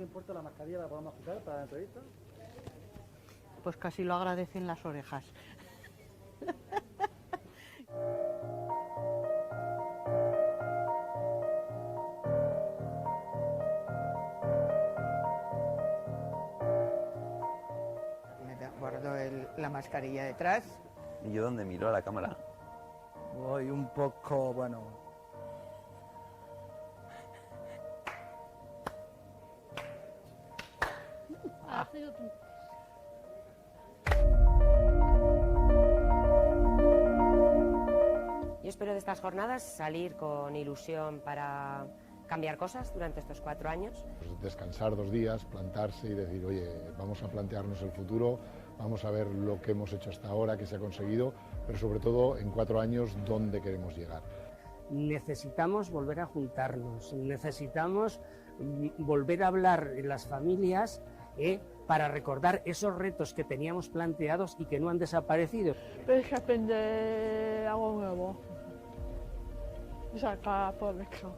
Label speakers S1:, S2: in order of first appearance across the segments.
S1: puesto la mascarilla, la podemos quitar para la entrevista.
S2: Pues casi lo agradecen las orejas.
S3: Me guardo la mascarilla detrás.
S4: ¿Y yo dónde miro a la cámara?
S1: Voy un poco, bueno...
S5: Yo espero de estas jornadas salir con ilusión para cambiar cosas durante estos 4 años.
S6: Descansar 2 días, plantarse y decir, oye, vamos a plantearnos el futuro, vamos a ver lo que hemos hecho hasta ahora, qué se ha conseguido, pero sobre todo en 4 años dónde queremos llegar.
S7: Necesitamos volver a juntarnos, necesitamos volver a hablar en las familias para recordar esos retos que teníamos planteados y que no han desaparecido.
S8: Tienes que aprender algo nuevo, sacar provecho.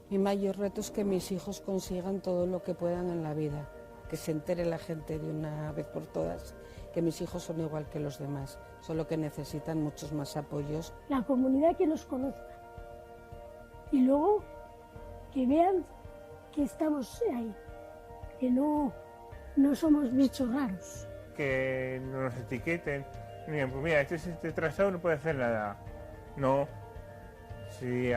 S9: Mi mayor reto es que mis hijos consigan todo lo que puedan en la vida, que se entere la gente de una vez por todas que mis hijos son igual que los demás, solo que necesitan muchos más apoyos.
S10: La comunidad que nos conozca y luego que vean que estamos ahí, que no somos bichos raros.
S11: Que no nos etiqueten, digan, pues mira, este trazado no puede hacer nada. No, si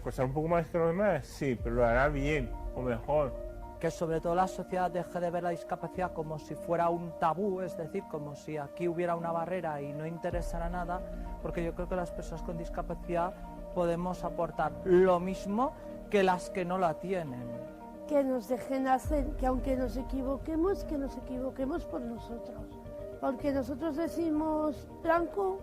S11: costar un poco más que los demás, sí, pero lo hará bien o mejor.
S12: Que sobre todo la sociedad deje de ver la discapacidad como si fuera un tabú, es decir, como si aquí hubiera una barrera y no interesara nada, porque yo creo que las personas con discapacidad podemos aportar lo mismo que las que no la tienen.
S10: Que nos dejen hacer, que aunque nos equivoquemos, que nos equivoquemos por nosotros. Porque nosotros decimos blanco,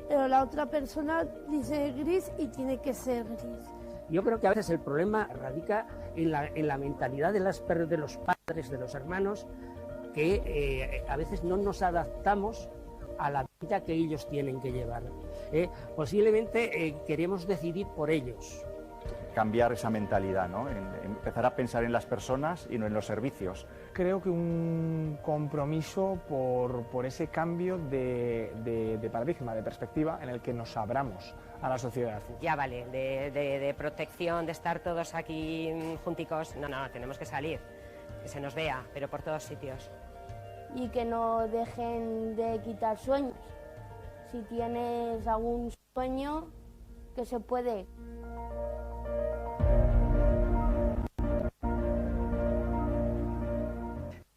S10: pero la otra persona dice gris y tiene que ser gris.
S7: Yo creo que a veces el problema radica en la mentalidad de los padres, de los hermanos, que a veces no nos adaptamos a la vida que ellos tienen que llevar. Posiblemente queremos decidir por ellos.
S13: Cambiar esa mentalidad, ¿no? Empezar a pensar en las personas y no en los servicios.
S14: Creo que un compromiso por ese cambio de paradigma, de perspectiva, en el que nos abramos a la sociedad.
S5: Ya vale, de protección, de estar todos aquí junticos, no, tenemos que salir, que se nos vea, pero por todos sitios.
S15: Y que no dejen de quitar sueños. Si tienes algún sueño, que se puede.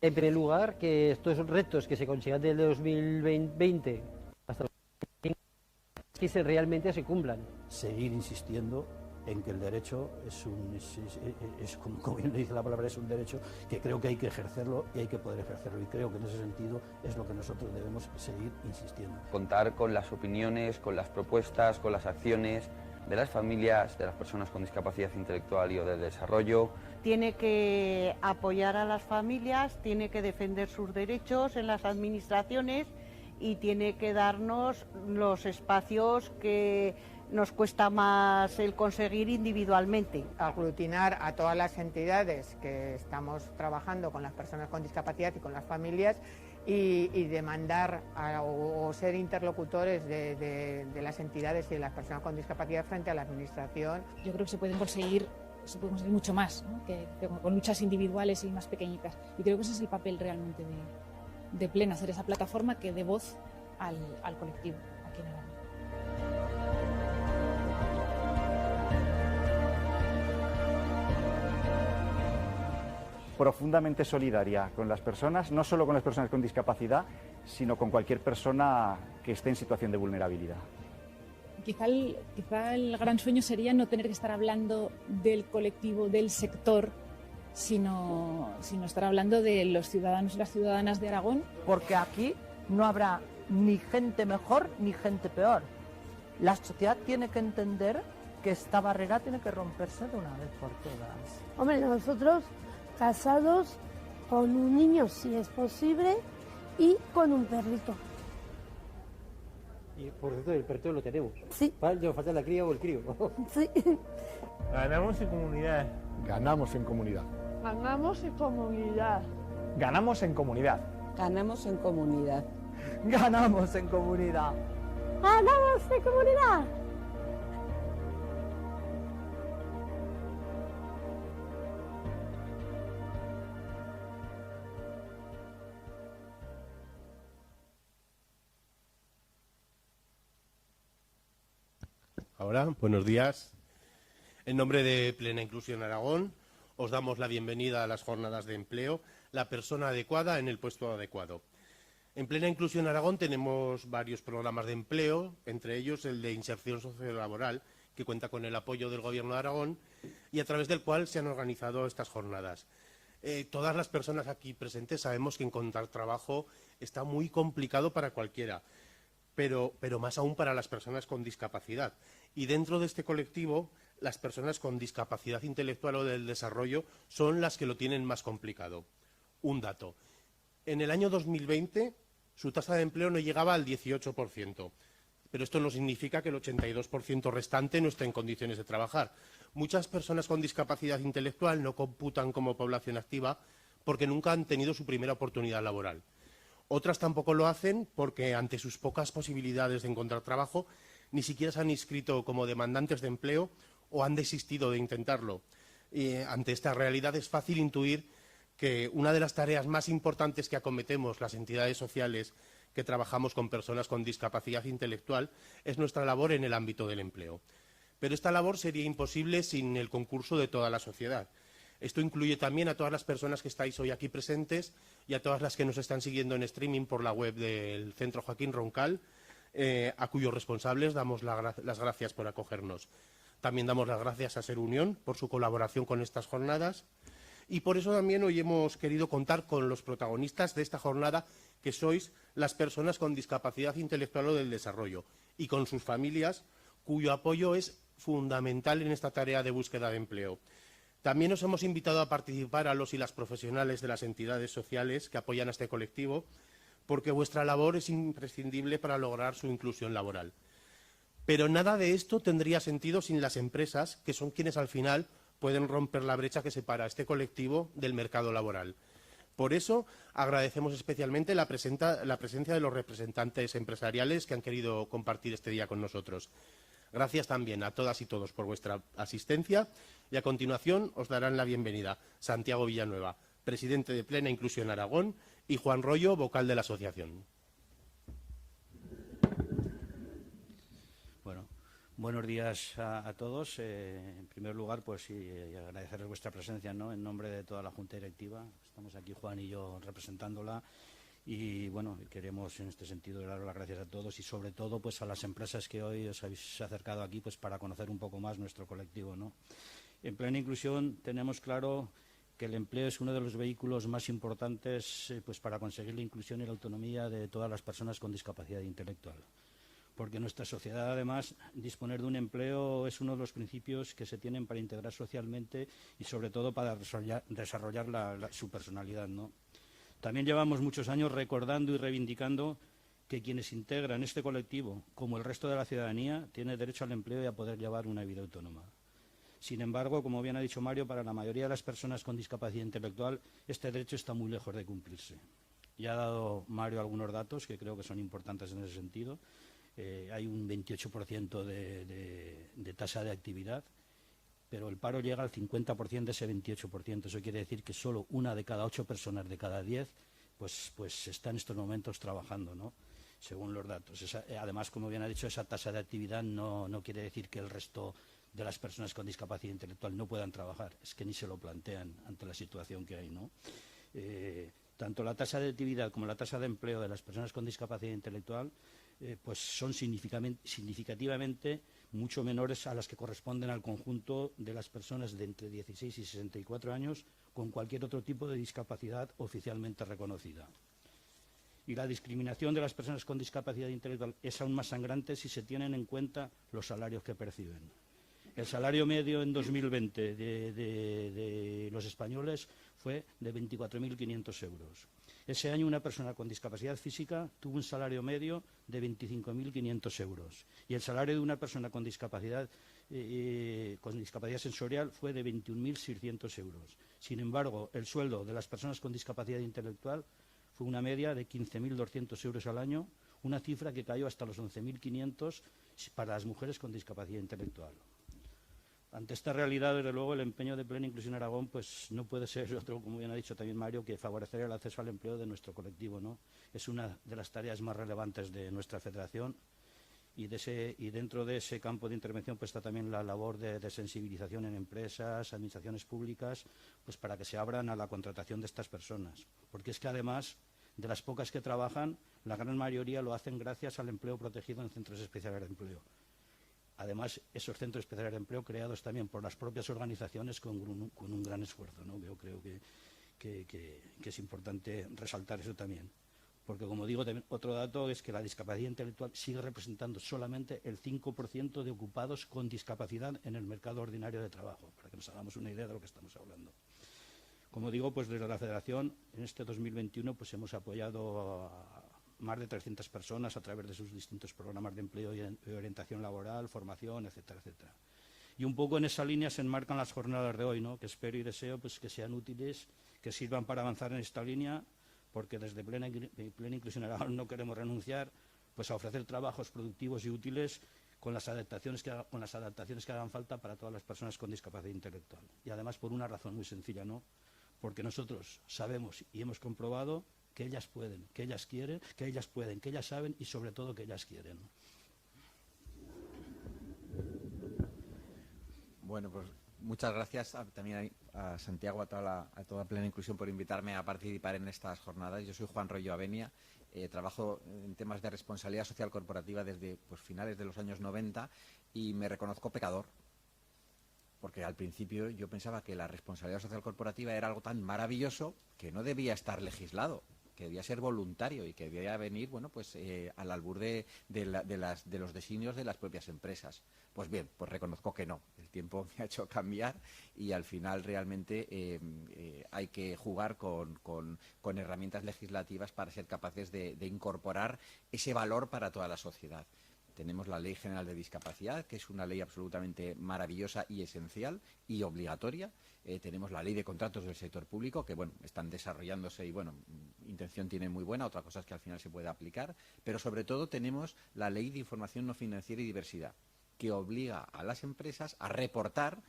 S16: En primer lugar, que estos retos que se consigan desde 2020 hasta 2025 realmente se cumplan.
S17: Seguir insistiendo en que el derecho es como bien le dice la palabra, es un derecho que creo que hay que ejercerlo y hay que poder ejercerlo. Y creo que en ese sentido es lo que nosotros debemos seguir insistiendo.
S4: Contar con las opiniones, con las propuestas, con las acciones de las familias, de las personas con discapacidad intelectual y o de desarrollo.
S2: Tiene que apoyar a las familias, tiene que defender sus derechos en las administraciones y tiene que darnos los espacios que nos cuesta más el conseguir individualmente.
S3: Aglutinar a todas las entidades que estamos trabajando con las personas con discapacidad y con las familias y demandar o ser interlocutores de las entidades y de las personas con discapacidad frente a la administración.
S18: Yo creo que se puede conseguir mucho más, ¿no? que con luchas individuales y más pequeñitas. Y creo que ese es el papel realmente de Plena, hacer esa plataforma que dé voz al colectivo aquí en Aragón.
S13: Profundamente solidaria con las personas, no solo con las personas con discapacidad, sino con cualquier persona que esté en situación de vulnerabilidad.
S18: Quizá el gran sueño sería no tener que estar hablando del colectivo, del sector, sino estar hablando de los ciudadanos y las ciudadanas de Aragón.
S12: Porque aquí no habrá ni gente mejor ni gente peor. La sociedad tiene que entender que esta barrera tiene que romperse de una vez por todas.
S10: Hombre, nosotros casados con un niño, si es posible, y con un perrito.
S16: Y por cierto, el perrito lo tenemos.
S10: Sí.
S16: ¿Vale? Nos falta la cría o el crío.
S10: Sí.
S11: Ganamos en comunidad.
S6: Ganamos en comunidad.
S8: Ganamos en comunidad.
S14: Ganamos en comunidad.
S9: Ganamos en comunidad.
S12: Ganamos en comunidad.
S10: ¡Ganamos en comunidad!
S19: Ahora, buenos días. En nombre de Plena Inclusión Aragón, os damos la bienvenida a las jornadas de empleo, la persona adecuada en el puesto adecuado. En Plena Inclusión Aragón tenemos varios programas de empleo, entre ellos el de inserción sociolaboral, que cuenta con el apoyo del Gobierno de Aragón y a través del cual se han organizado estas jornadas. Todas las personas aquí presentes sabemos que encontrar trabajo está muy complicado para cualquiera, pero más aún para las personas con discapacidad. Y dentro de este colectivo, las personas con discapacidad intelectual o del desarrollo son las que lo tienen más complicado. Un dato. En el año 2020, su tasa de empleo no llegaba al 18%, pero esto no significa que el 82% restante no esté en condiciones de trabajar. Muchas personas con discapacidad intelectual no computan como población activa porque nunca han tenido su primera oportunidad laboral. Otras tampoco lo hacen porque, ante sus pocas posibilidades de encontrar trabajo, ni siquiera se han inscrito como demandantes de empleo o han desistido de intentarlo. Ante esta realidad es fácil intuir que una de las tareas más importantes que acometemos las entidades sociales que trabajamos con personas con discapacidad intelectual es nuestra labor en el ámbito del empleo. Pero esta labor sería imposible sin el concurso de toda la sociedad. Esto incluye también a todas las personas que estáis hoy aquí presentes y a todas las que nos están siguiendo en streaming por la web del Centro Joaquín Roncal, a cuyos responsables damos las gracias por acogernos. También damos las gracias a Ser Unión por su colaboración con estas jornadas y por eso también hoy hemos querido contar con los protagonistas de esta jornada, que sois las personas con discapacidad intelectual o del desarrollo, y con sus familias, cuyo apoyo es fundamental en esta tarea de búsqueda de empleo. También os hemos invitado a participar a los y las profesionales de las entidades sociales que apoyan a este colectivo, porque vuestra labor es imprescindible para lograr su inclusión laboral. Pero nada de esto tendría sentido sin las empresas, que son quienes al final pueden romper la brecha que separa a este colectivo del mercado laboral. Por eso agradecemos especialmente la presencia de los representantes empresariales que han querido compartir este día con nosotros. Gracias también a todas y todos por vuestra asistencia y a continuación os darán la bienvenida Santiago Villanueva, presidente de Plena Inclusión Aragón, y Juan Rollo, vocal de la asociación.
S17: Bueno, buenos días a todos. En primer lugar, pues sí, agradecerles vuestra presencia, ¿no?, en nombre de toda la Junta Directiva. Estamos aquí Juan y yo representándola y, bueno, queremos en este sentido dar las gracias a todos y sobre todo pues a las empresas que hoy os habéis acercado aquí pues para conocer un poco más nuestro colectivo, ¿no? En Plena Inclusión tenemos claro que el empleo es uno de los vehículos más importantes pues para conseguir la inclusión y la autonomía de todas las personas con discapacidad intelectual. Porque en nuestra sociedad, además, disponer de un empleo es uno de los principios que se tienen para integrar socialmente y, sobre todo, para desarrollar su personalidad, ¿no? También llevamos muchos años recordando y reivindicando que quienes integran este colectivo, como el resto de la ciudadanía, tienen derecho al empleo y a poder llevar una vida autónoma. Sin embargo, como bien ha dicho Mario, para la mayoría de las personas con discapacidad intelectual, este derecho está muy lejos de cumplirse. Ya ha dado Mario algunos datos que creo que son importantes en ese sentido. Hay un 28% de tasa de actividad, pero el paro llega al 50% de ese 28%. Eso quiere decir que solo 1 de cada 8 personas de cada 10 pues está en estos momentos trabajando, ¿no?, según los datos. Además, como bien ha dicho, esa tasa de actividad no quiere decir que el resto de las personas con discapacidad intelectual no puedan trabajar. Es que ni se lo plantean ante la situación que hay, ¿no? Tanto la tasa de actividad como la tasa de empleo de las personas con discapacidad intelectual pues son significativamente mucho menores a las que corresponden al conjunto de las personas de entre 16 y 64 años con cualquier otro tipo de discapacidad oficialmente reconocida. Y la discriminación de las personas con discapacidad intelectual es aún más sangrante si se tienen en cuenta los salarios que perciben. El salario medio en 2020 de los españoles fue de 24.500 euros. Ese año una persona con discapacidad física tuvo un salario medio de 25.500 euros y el salario de una persona con discapacidad con discapacidad sensorial fue de 21.600 euros. Sin embargo, el sueldo de las personas con discapacidad intelectual fue una media de 15.200 euros al año, una cifra que cayó hasta los 11.500 para las mujeres con discapacidad intelectual. Ante esta realidad, desde luego, el empeño de Plena Inclusión Aragón pues, no puede ser otro, como bien ha dicho también Mario, que favorecer el acceso al empleo de nuestro colectivo, ¿no? Es una de las tareas más relevantes de nuestra federación y dentro de ese campo de intervención pues, está también la labor de sensibilización en empresas, administraciones públicas, pues para que se abran a la contratación de estas personas. Porque es que además de las pocas que trabajan, la gran mayoría lo hacen gracias al empleo protegido en centros especiales de empleo. Además, esos centros especiales de empleo creados también por las propias organizaciones con un gran esfuerzo, ¿no? Yo creo que es importante resaltar eso también. Porque, como digo, otro dato es que la discapacidad intelectual sigue representando solamente el 5% de ocupados con discapacidad en el mercado ordinario de trabajo, para que nos hagamos una idea de lo que estamos hablando. Como digo, pues desde la Federación, en este 2021, pues hemos apoyado a más de 300 personas a través de sus distintos programas de empleo y orientación laboral, formación, etcétera, etcétera. Y un poco en esa línea se enmarcan las jornadas de hoy, ¿no? Que espero y deseo pues, que sean útiles, que sirvan para avanzar en esta línea, porque desde Plena Inclusión Aragón no queremos renunciar pues, a ofrecer trabajos productivos y útiles con las adaptaciones que hagan falta para todas las personas con discapacidad intelectual. Y además por una razón muy sencilla, ¿no? Porque nosotros sabemos y hemos comprobado que ellas pueden, que ellas quieren, que ellas pueden, que ellas saben y sobre todo que ellas quieren.
S20: Bueno, pues muchas gracias también a Santiago, a toda Plena Inclusión por invitarme a participar en estas jornadas. Yo soy Juan Royo Avenia, trabajo en temas de responsabilidad social corporativa desde pues, finales de los años 90 y me reconozco pecador. Porque al principio yo pensaba que la responsabilidad social corporativa era algo tan maravilloso que no debía estar legislado, que debía ser voluntario y que debía venir, bueno, pues al albur de los designios de las propias empresas. Pues bien, pues reconozco que no. El tiempo me ha hecho cambiar y al final realmente hay que jugar con herramientas legislativas para ser capaces de incorporar ese valor para toda la sociedad. Tenemos la Ley General de Discapacidad, que es una ley absolutamente maravillosa y esencial y obligatoria. Tenemos la Ley de Contratos del Sector Público, que bueno, están desarrollándose y bueno, intención tienen muy buena, otra cosa es que al final se puede aplicar. Pero sobre todo tenemos la Ley de Información No Financiera y Diversidad, que obliga a las empresas a reportar,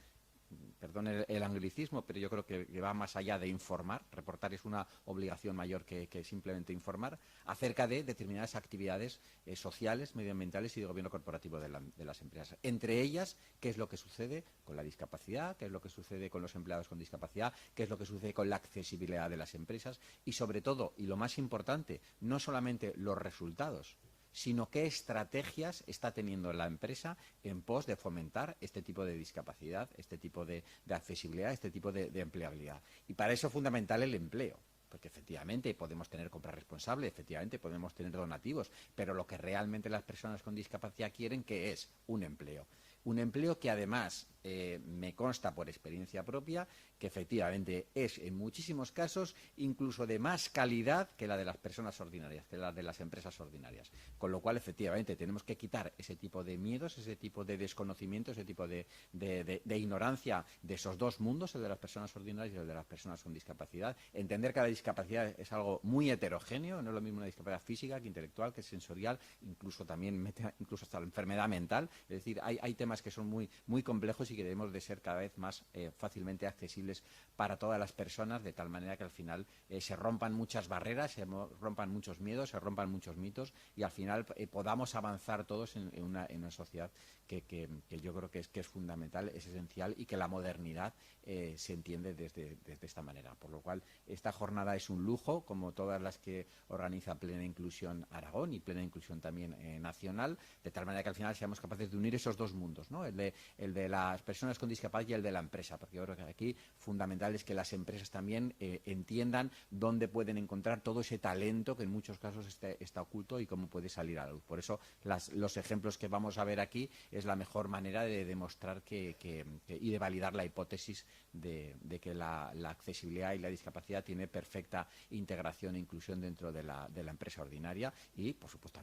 S20: perdón el anglicismo, pero yo creo que va más allá de informar. Reportar es una obligación mayor que simplemente informar acerca de determinadas actividades sociales, medioambientales y de gobierno corporativo de las empresas. Entre ellas, qué es lo que sucede con la discapacidad, qué es lo que sucede con los empleados con discapacidad, qué es lo que sucede con la accesibilidad de las empresas y, sobre todo, y lo más importante, no solamente los resultados, sino qué estrategias está teniendo la empresa en pos de fomentar este tipo de discapacidad, este tipo de accesibilidad, este tipo de empleabilidad. Y para eso es fundamental el empleo, porque efectivamente podemos tener compra responsable, efectivamente podemos tener donativos, pero lo que realmente las personas con discapacidad quieren que es un empleo. Un empleo que además me consta por experiencia propia que efectivamente es en muchísimos casos incluso de más calidad que la de las personas ordinarias, que la de las empresas ordinarias. Con lo cual efectivamente tenemos que quitar ese tipo de miedos, ese tipo de desconocimiento, ese tipo de ignorancia de esos dos mundos, el de las personas ordinarias y el de las personas con discapacidad. Entender que la discapacidad es algo muy heterogéneo, no es lo mismo una discapacidad física que intelectual, que sensorial, incluso también incluso hasta la enfermedad mental. Es decir, hay temas que son muy complejos y que debemos de ser cada vez más fácilmente accesibles para todas las personas, de tal manera que al final se rompan muchas barreras, se rompan muchos miedos, se rompan muchos mitos y al final podamos avanzar todos en una sociedad que yo creo que es fundamental, es esencial y que la modernidad se entiende desde esta manera. Por lo cual, esta jornada es un lujo, como todas las que organiza Plena Inclusión Aragón y Plena Inclusión también nacional, de tal manera que al final seamos capaces de unir esos dos mundos, ¿no? El de las personas con discapacidad y el de la empresa, porque yo creo que aquí fundamental es que las empresas también entiendan dónde pueden encontrar todo ese talento que en muchos casos está oculto y cómo puede salir a la luz. Por eso los ejemplos que vamos a ver aquí es la mejor manera de demostrar y de validar la hipótesis de que la accesibilidad y la discapacidad tiene perfecta integración e inclusión dentro de la empresa ordinaria y, por supuesto,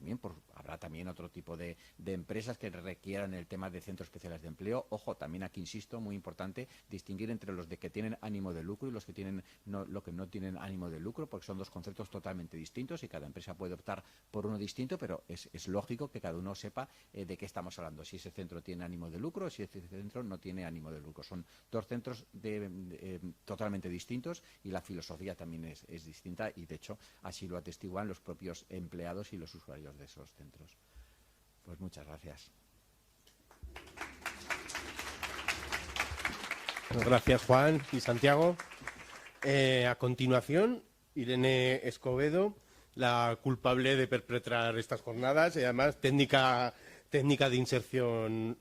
S20: habrá también otro tipo de empresas que requieran el tema de centros especiales de empleo. Ojo, también aquí insisto, muy importante, distinguir entre los de que tienen ánimo de lucro y los que no tienen ánimo de lucro, porque son dos conceptos totalmente distintos y cada empresa puede optar por uno distinto, pero es lógico que cada uno sepa de qué estamos hablando, si ese centro tiene ánimo de lucro o si ese centro no tiene ánimo de lucro. Son dos centros totalmente distintos y la filosofía también es distinta y, de hecho, así lo atestiguan los propios empleados y los usuarios de esos centros. Pues muchas gracias.
S19: Gracias, Juan y Santiago. A continuación, Irene Escobedo, la culpable de perpetrar estas jornadas y además técnica de inserción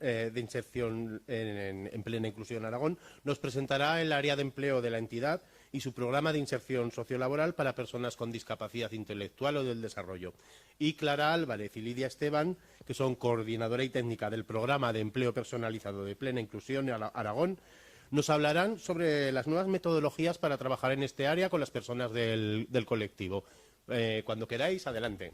S19: en plena inclusión Aragón, nos presentará el área de empleo de la entidad y su programa de inserción sociolaboral para personas con discapacidad intelectual o del desarrollo. Y Clara Álvarez y Lidia Esteban, que son coordinadora y técnica del programa de empleo personalizado de plena inclusión Aragón, nos hablarán sobre las nuevas metodologías para trabajar en este área con las personas del colectivo. Cuando queráis, adelante.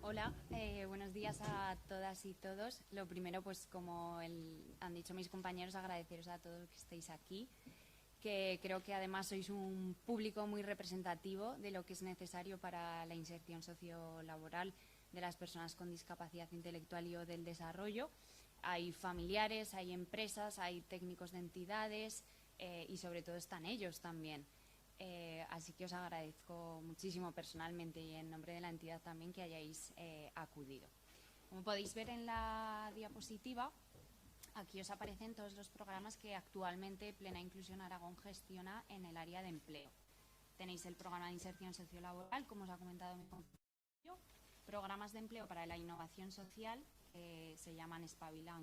S21: Hola, buenos días a todas y todos. Lo primero, pues como han dicho mis compañeros, agradeceros a todos que estéis aquí, que creo que además sois un público muy representativo de lo que es necesario para la inserción sociolaboral de las personas con discapacidad intelectual y o del desarrollo. Hay familiares, hay empresas, hay técnicos de entidades y sobre todo están ellos también. Así que os agradezco muchísimo personalmente y en nombre de la entidad también que hayáis acudido. Como podéis ver en la diapositiva, aquí os aparecen todos los programas que actualmente Plena Inclusión Aragón gestiona en el área de empleo. Tenéis el programa de inserción sociolaboral, como os ha comentado mi compañero, programas de empleo para la innovación social, que se llaman Espabilan